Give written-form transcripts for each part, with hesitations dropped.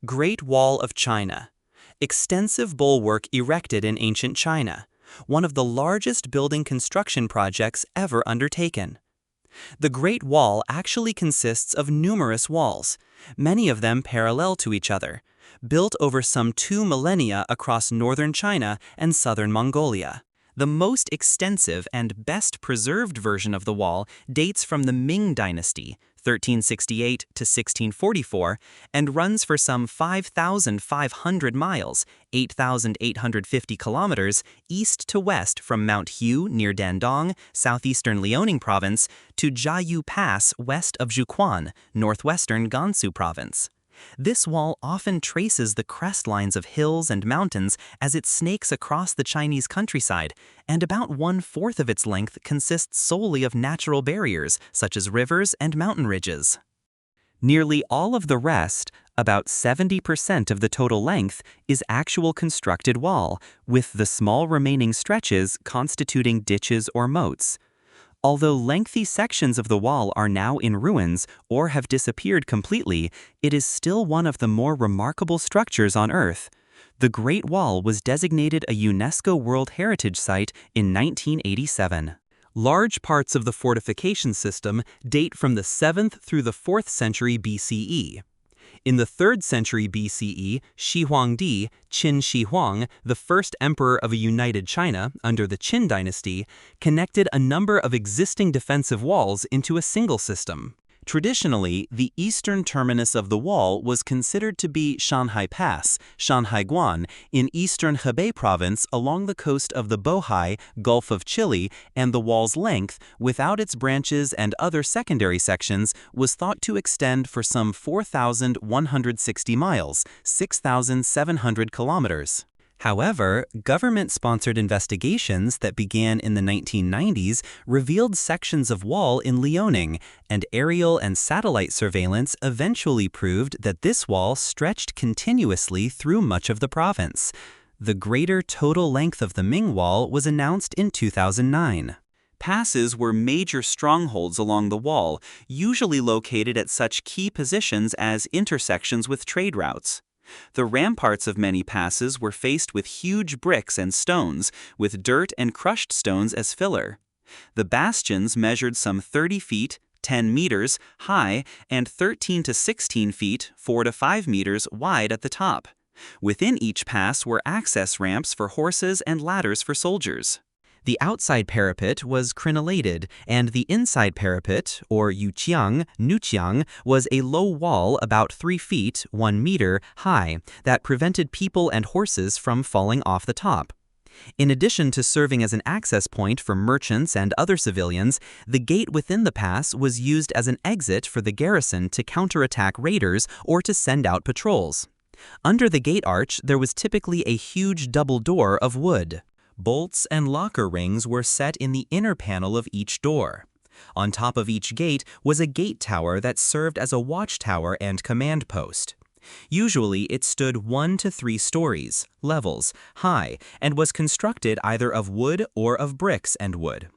Great Wall of China. Extensive bulwark erected in ancient China, one of the largest building construction projects ever undertaken. The Great Wall actually consists of numerous walls, many of them parallel to each other, built over some 2 millennia across northern China and southern Mongolia. The most extensive and best preserved version of the wall dates from the Ming Dynasty, 1368 to 1644, and runs for some 5,500 miles, 8,850 kilometers, east to west from Mount Hu near Dandong, southeastern Liaoning Province, to Jiayu Pass west of Zhuquan, northwestern Gansu Province. This wall often traces the crest lines of hills and mountains as it snakes across the Chinese countryside, and about 1/4 of its length consists solely of natural barriers, such as rivers and mountain ridges. Nearly all of the rest, about 70% of the total length, is actual constructed wall, with the small remaining stretches constituting ditches or moats. Although lengthy sections of the wall are now in ruins or have disappeared completely, it is still one of the more remarkable structures on Earth. The Great Wall was designated a UNESCO World Heritage Site in 1987. Large parts of the fortification system date from the 7th through the 4th century BCE. In the 3rd century BCE, Shi Huangdi, Qin Shi Huang, the first emperor of a united China under the Qin dynasty, connected a number of existing defensive walls into a single system. Traditionally, the eastern terminus of the wall was considered to be Shanhai Pass, Shanhaiguan, in eastern Hebei province along the coast of the Bohai, Gulf of Chile, and the wall's length, without its branches and other secondary sections, was thought to extend for some 4,160 miles, 6,700 kilometers. However, government-sponsored investigations that began in the 1990s revealed sections of wall in Liaoning, and aerial and satellite surveillance eventually proved that this wall stretched continuously through much of the province. The greater total length of the Ming Wall was announced in 2009. Passes were major strongholds along the wall, usually located at such key positions as intersections with trade routes. The ramparts of many passes were faced with huge bricks and stones, with dirt and crushed stones as filler. The bastions measured some 30 feet, 10 meters, high, and 13 to 16 feet, 4 to 5 meters, wide at the top. Within each pass were access ramps for horses and ladders for soldiers. The outside parapet was crenellated, and the inside parapet, or yuqiang, nuqiang, was a low wall about 3 feet, 1 meter, high that prevented people and horses from falling off the top. In addition to serving as an access point for merchants and other civilians, the gate within the pass was used as an exit for the garrison to counterattack raiders or to send out patrols. Under the gate arch, there was typically a huge double door of wood. Bolts and locker rings were set in the inner panel of each door. On top of each gate was a gate tower that served as a watchtower and command post. Usually it stood 1 to 3 stories, levels, high, and was constructed either of wood or of bricks and wood.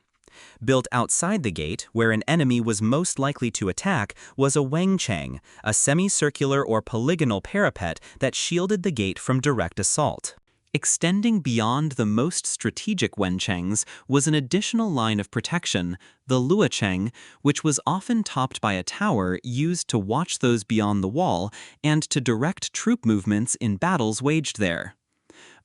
Built outside the gate, where an enemy was most likely to attack, was a wengchang, a semicircular or polygonal parapet that shielded the gate from direct assault. Extending beyond the most strategic wenchangs was an additional line of protection, the luocheng, which was often topped by a tower used to watch those beyond the wall and to direct troop movements in battles waged there.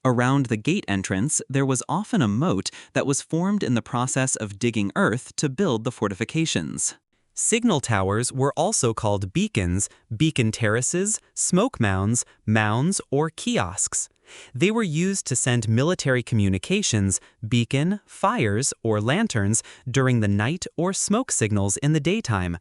Around the gate entrance, there was often a moat that was formed in the process of digging earth to build the fortifications. Signal towers were also called beacons, beacon terraces, smoke mounds, or kiosks. They were used to send military communications, beacon, fires, or lanterns during the night or smoke signals in the daytime.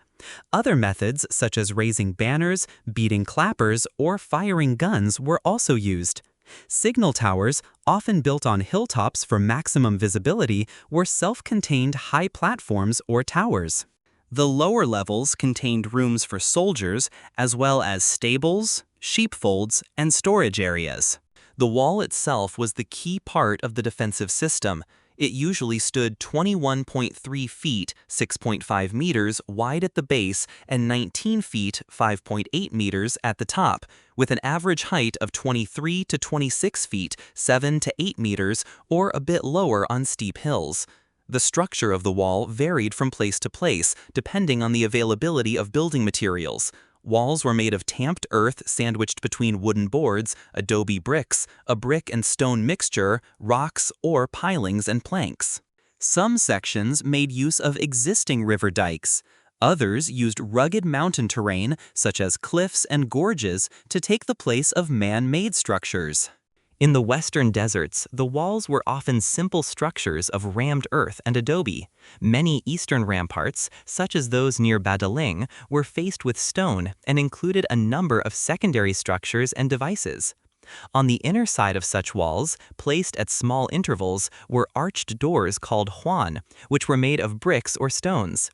Other methods, such as raising banners, beating clappers, or firing guns, were also used. Signal towers, often built on hilltops for maximum visibility, were self-contained high platforms or towers. The lower levels contained rooms for soldiers, as well as stables, sheepfolds, and storage areas. The wall itself was the key part of the defensive system. It usually stood 21.3 feet, 6.5 meters wide at the base and 19 feet, 5.8 meters at the top, with an average height of 23 to 26 feet, 7 to 8 meters, or a bit lower on steep hills. The structure of the wall varied from place to place, depending on the availability of building materials. Walls were made of tamped earth sandwiched between wooden boards, adobe bricks, a brick and stone mixture, rocks, or pilings and planks. Some sections made use of existing river dikes. Others used rugged mountain terrain, such as cliffs and gorges, to take the place of man-made structures. In the western deserts, the walls were often simple structures of rammed earth and adobe. Many eastern ramparts, such as those near Badaling, were faced with stone and included a number of secondary structures and devices. On the inner side of such walls, placed at small intervals, were arched doors called huan, which were made of bricks or stones.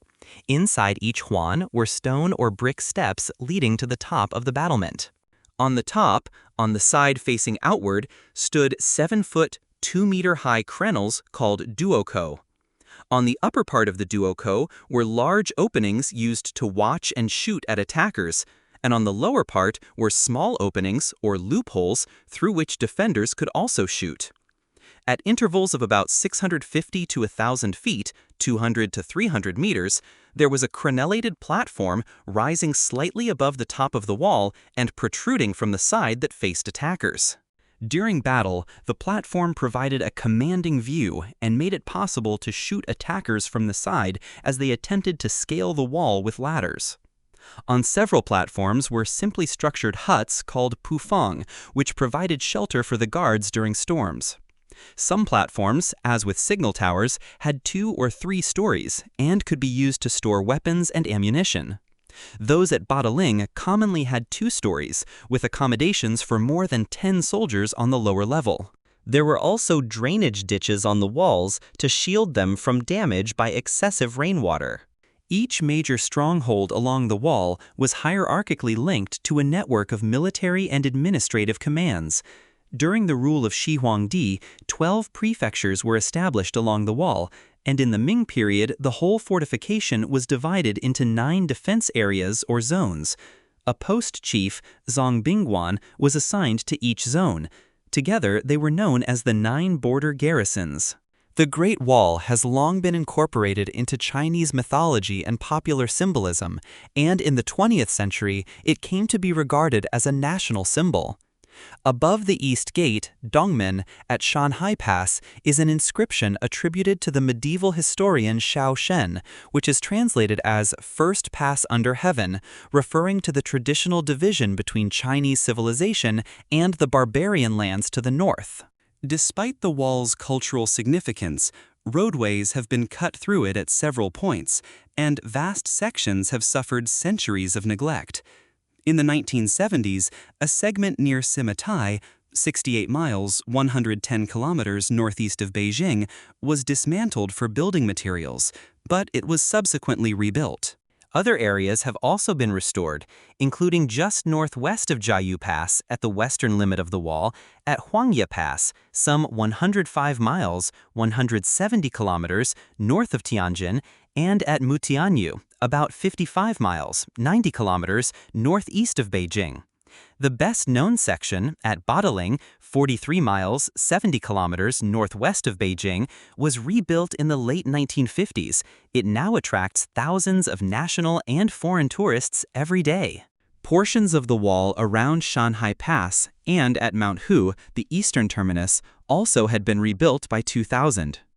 Inside each huan were stone or brick steps leading to the top of the battlement. On the top, on the side facing outward, stood 7-foot, 2-meter-high crenels called duoco. On the upper part of the duoco were large openings used to watch and shoot at attackers, and on the lower part were small openings, or loopholes, through which defenders could also shoot. At intervals of about 650 to 1,000 feet, 200 to 300 meters, there was a crenellated platform rising slightly above the top of the wall and protruding from the side that faced attackers. During battle, the platform provided a commanding view and made it possible to shoot attackers from the side as they attempted to scale the wall with ladders. On several platforms were simply structured huts called pufong, which provided shelter for the guards during storms. Some platforms, as with signal towers, had 2 or 3 stories and could be used to store weapons and ammunition. Those at Badaling commonly had 2 stories, with accommodations for more than 10 soldiers on the lower level. There were also drainage ditches on the walls to shield them from damage by excessive rainwater. Each major stronghold along the wall was hierarchically linked to a network of military and administrative commands. During the rule of Shi Huangdi, 12 prefectures were established along the wall, and in the Ming period, the whole fortification was divided into 9 defense areas or zones. A post chief, Zongbingguan, was assigned to each zone. Together, they were known as the 9 border garrisons. The Great Wall has long been incorporated into Chinese mythology and popular symbolism, and in the 20th century, it came to be regarded as a national symbol. Above the East Gate, Dongmen, at Shanhai Pass, is an inscription attributed to the medieval historian Xiao Shen, which is translated as First Pass Under Heaven, referring to the traditional division between Chinese civilization and the barbarian lands to the north. Despite the wall's cultural significance, roadways have been cut through it at several points, and vast sections have suffered centuries of neglect. In the 1970s, a segment near Simatai, 68 miles, 110 kilometers northeast of Beijing, was dismantled for building materials, but it was subsequently rebuilt. Other areas have also been restored, including just northwest of Jiayu Pass at the western limit of the wall, at Huangye Pass, some 105 miles, 170 kilometers north of Tianjin, and at Mutianyu, about 55 miles, 90 kilometers northeast of Beijing. The best-known section, at Badaling, 43 miles, 70 kilometers northwest of Beijing, was rebuilt in the late 1950s. It now attracts thousands of national and foreign tourists every day. Portions of the wall around Shanhai Pass and at Mount Hu, the eastern terminus, also had been rebuilt by 2000.